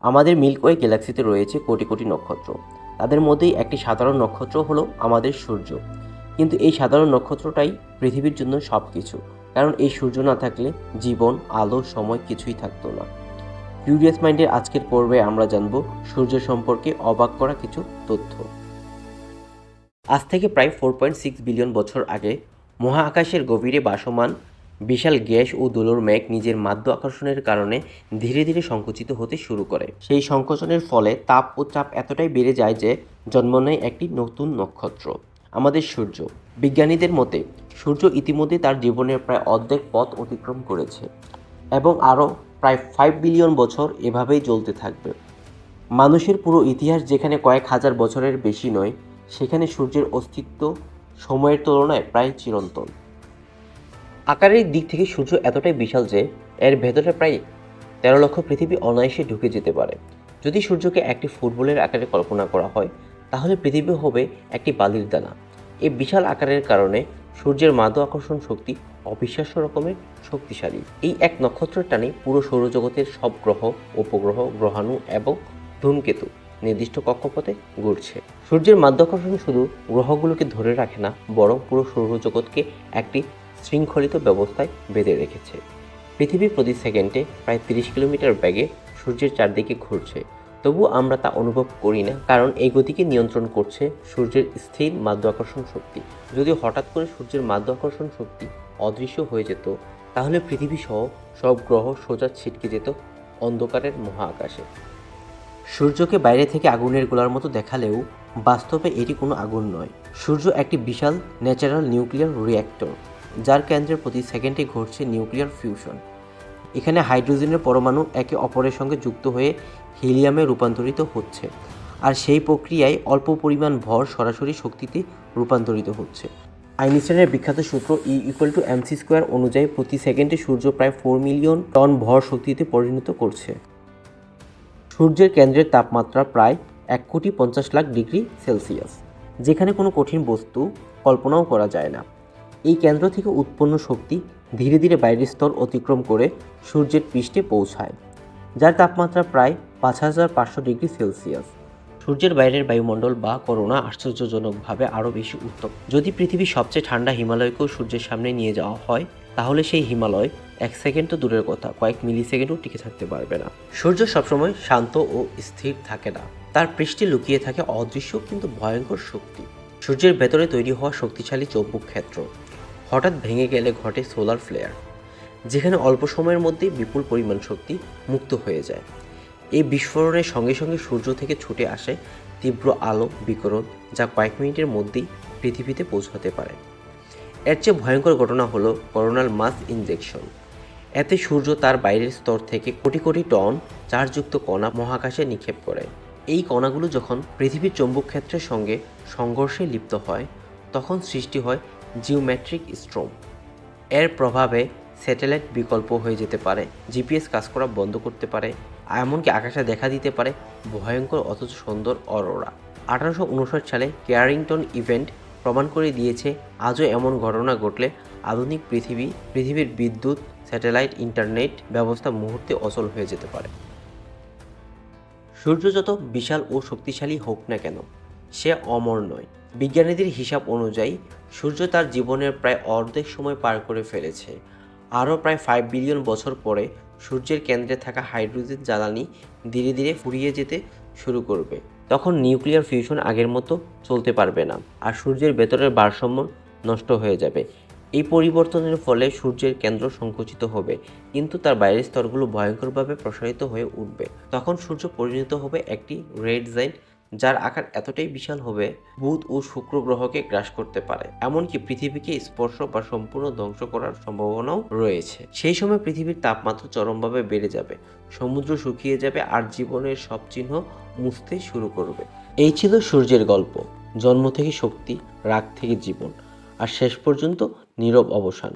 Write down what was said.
আমাদের মিল্কওয়ে গ্যালাক্সিতে রয়েছে কোটি কোটি নক্ষত্র। তাদের মধ্যেই একটি সাধারণ নক্ষত্র হলো আমাদের সূর্য। কিন্তু এই সাধারণ নক্ষত্রটাই পৃথিবীর জন্য সব কিছু, কারণ এই সূর্য না থাকলে জীবন, আলো, সময় কিছুই থাকতো না। কিউরিয়াস মাইন্ডের আজকের পর্বে আমরা জানব সূর্য সম্পর্কে অবাক করা কিছু তথ্য। আজ থেকে প্রায় 4.6 বিলিয়ন বছর আগে মহাকাশের গভীরে ভাসমান বিশাল গ্যাস ও ধুলোর মেঘ নিজের মাধ্য আকর্ষণের কারণে ধীরে ধীরে সংকুচিত হতে শুরু করে। সেই সংকোচনের ফলে তাপ ও চাপ এতটাই বেড়ে যায় যে জন্ম নেয় একটি নতুন নক্ষত্র, আমাদের সূর্য। বিজ্ঞানীদের মতে সূর্য ইতিমধ্যে তার জীবনের প্রায় অর্ধেক পথ অতিক্রম করেছে এবং আরও প্রায় 5 বিলিয়ন বছর এভাবেই চলতে থাকবে। মানুষের পুরো ইতিহাস যেখানে কয়েক হাজার বছরের বেশি নয়, সেখানে সূর্যের অস্তিত্ব সময়ের তুলনায় প্রায় চিরন্তন। আকারের দিক থেকে সূর্য এতটাই বিশাল যে এর ভেতরে প্রায় 13 লক্ষ পৃথিবী অনায়াসে ঢুকে যেতে পারে। যদি সূর্যকে একটি ফুটবলের আকারে কল্পনা করা হয়, তাহলে পৃথিবী হবে একটি বালির দানা। এই বিশাল আকারের কারণে সূর্যের মাধ্য আকর্ষণ শক্তি অবিশ্বাস্য রকমের শক্তিশালী। এই এক নক্ষত্রের টানে পুরো সৌরজগতের সব গ্রহ, উপগ্রহ, গ্রহাণু এবং ধূমকেতু নির্দিষ্ট কক্ষপথে ঘুরছে। সূর্যের মাধ্যাকর্ষণ শুধু গ্রহগুলোকে ধরে রাখে না, বরং পুরো সৌরজগৎকে একটি শৃঙ্খলিত ব্যবস্থায় বেঁধে রেখেছে। পৃথিবী প্রতি সেকেন্ডে প্রায় 30 কিলোমিটার বেগে সূর্যের চারদিকে ঘুরছে, তবু আমরা তা অনুভব করি না, কারণ এই গতিকে নিয়ন্ত্রণ করছে সূর্যের স্থির মাধ্যাকর্ষণ শক্তি। যদি হঠাৎ করে সূর্যের মাধ্যাকর্ষণ শক্তি অদৃশ্য হয়ে যেত, তাহলে পৃথিবী সহ সব গ্রহ সোজা ছিটকে যেত অন্ধকারের মহাকাশে। সূর্যকে বাইরে থেকে আগুনের গোলার মতো দেখালেও বাস্তবে এটি কোনো আগুন নয়। সূর্য একটি বিশাল ন্যাচারাল নিউক্লিয়ার রিঅ্যাক্টর, যার কেন্দ্রে প্রতি সেকেন্ডে ঘটছে নিউক্লিয়ার ফিউশন। এখানে হাইড্রোজেনের পরমাণু একে অপরের সঙ্গে যুক্ত হয়ে হিলিয়ামে রূপান্তরিত হচ্ছে, আর সেই প্রক্রিয়ায় অল্প পরিমাণ ভর সরাসরি শক্তিতে রূপান্তরিত হচ্ছে। আইনস্টাইনের বিখ্যাত সূত্র E=mc² অনুযায়ী প্রতি সেকেন্ডে সূর্য প্রায় 4 মিলিয়ন টন ভর শক্তিতে পরিণত করছে। সূর্যের কেন্দ্রের তাপমাত্রা প্রায় 1,50,00,000 ডিগ্রি সেলসিয়াস, যেখানে কোনো কঠিন বস্তু কল্পনাও করা যায় না। এই কেন্দ্র থেকে উৎপন্ন শক্তি ধীরে ধীরে বাইরের স্তর অতিক্রম করে সূর্যের পৃষ্ঠে পৌঁছায়, যার তাপমাত্রা প্রায় 5,500 ডিগ্রি সেলসিয়াস। সূর্যের বাইরের বায়ুমণ্ডল বা করোনা আশ্চর্যজনকভাবে আরও বেশি উত্তপ্ত। যদি পৃথিবীর সবচেয়ে ঠান্ডা হিমালয়কেও সূর্যের সামনে নিয়ে যাওয়া হয়, তাহলে সেই হিমালয় 1 সেকেন্ড তো দূরের কথা, কয়েক মিলি সেকেন্ডও টিকে থাকতে পারবে না। সূর্য সবসময় শান্ত ও স্থির থাকে না, তার পৃষ্ঠে লুকিয়ে থাকে অদৃশ্য কিন্তু ভয়ঙ্কর শক্তি। সূর্যের ভেতরে তৈরি হওয়া শক্তিশালী চৌম্বক ক্ষেত্র হঠাৎ ভেঙে গেলে ঘটে সোলার ফ্লেয়ার, যেখানে অল্প সময়ের মধ্যেই বিপুল পরিমাণ শক্তি মুক্ত হয়ে যায়। এই বিস্ফোরণের সঙ্গে সঙ্গে সূর্য থেকে ছুটে আসে তীব্র আলো বিকিরণ, যা কয়েক মিনিটের মধ্যেই পৃথিবীতে পৌঁছাতে পারে। এর চেয়ে ভয়ঙ্কর ঘটনা হলো করোনাল মাস ইনজেকশন। এতে সূর্য তার বাইরের স্তর থেকে কোটি কোটি টন চার্জযুক্ত কণা মহাকাশে নিক্ষেপ করে। এই কণাগুলো যখন পৃথিবীর চৌম্বক ক্ষেত্রের সঙ্গে সংঘর্ষে লিপ্ত হয়, তখন সৃষ্টি হয় জিওমেট্রিক স্টর্ম। এর প্রভাবে স্যাটেলাইট বিকল্প হয়ে যেতে পারে, জিপিএস কাজ করা বন্ধ করতে পারে, এমনকি আকাশে দেখা দিতে পারে ভয়ঙ্কর অথচ সুন্দর অরোরা। 1859 সালে ক্যারিংটন ইভেন্ট প্রমাণ করে দিয়েছে, আজও এমন ঘটনা ঘটলে আধুনিক পৃথিবীর বিদ্যুৎ, স্যাটেলাইট, ইন্টারনেট ব্যবস্থা মুহূর্তে অচল হয়ে যেতে পারে। সূর্য যত বিশাল ও শক্তিশালী হোক না কেন, সে অমর নয়। বিজ্ঞানীদের হিসাব অনুযায়ী সূর্য তার জীবনের প্রায় অর্ধেক সময় পার করে ফেলেছে। আরও প্রায় 5 বিলিয়ন বছর পরে সূর্যের কেন্দ্রে থাকা হাইড্রোজেন জ্বালানি ধীরে ধীরে ফুরিয়ে যেতে শুরু করবে। তখন নিউক্লিয়ার ফিউশন আগের মতো চলতে পারবে না, আর সূর্যের ভেতরের ভারসাম্য নষ্ট হয়ে যাবে। এই পরিবর্তনের ফলে সূর্যের কেন্দ্র সংকুচিত হবে, কিন্তু তার বাইরের স্তরগুলো ভয়ঙ্করভাবে প্রসারিত হয়ে উঠবে। তখন সূর্য পরিণত হবে একটি রেড জায়ান্ট, যার আকার এতটাই বিশাল হবে বুধ ও শুক্র গ্রহকে গ্রাস করতে পারে, এমনকি পৃথিবীকে স্পর্শ বা সম্পূর্ণ ধ্বংস করার সম্ভাবনাও রয়েছে। সেই সময় পৃথিবীর তাপমাত্রা চরমভাবে বেড়ে যাবে, সমুদ্র শুকিয়ে যাবে, আর জীবনের সব চিহ্ন মুছতে শুরু করবে। এই ছিল সূর্যের গল্প, জন্ম থেকে শক্তি, রাগ থেকে জীবন, আর শেষ পর্যন্ত নীরব অবসান।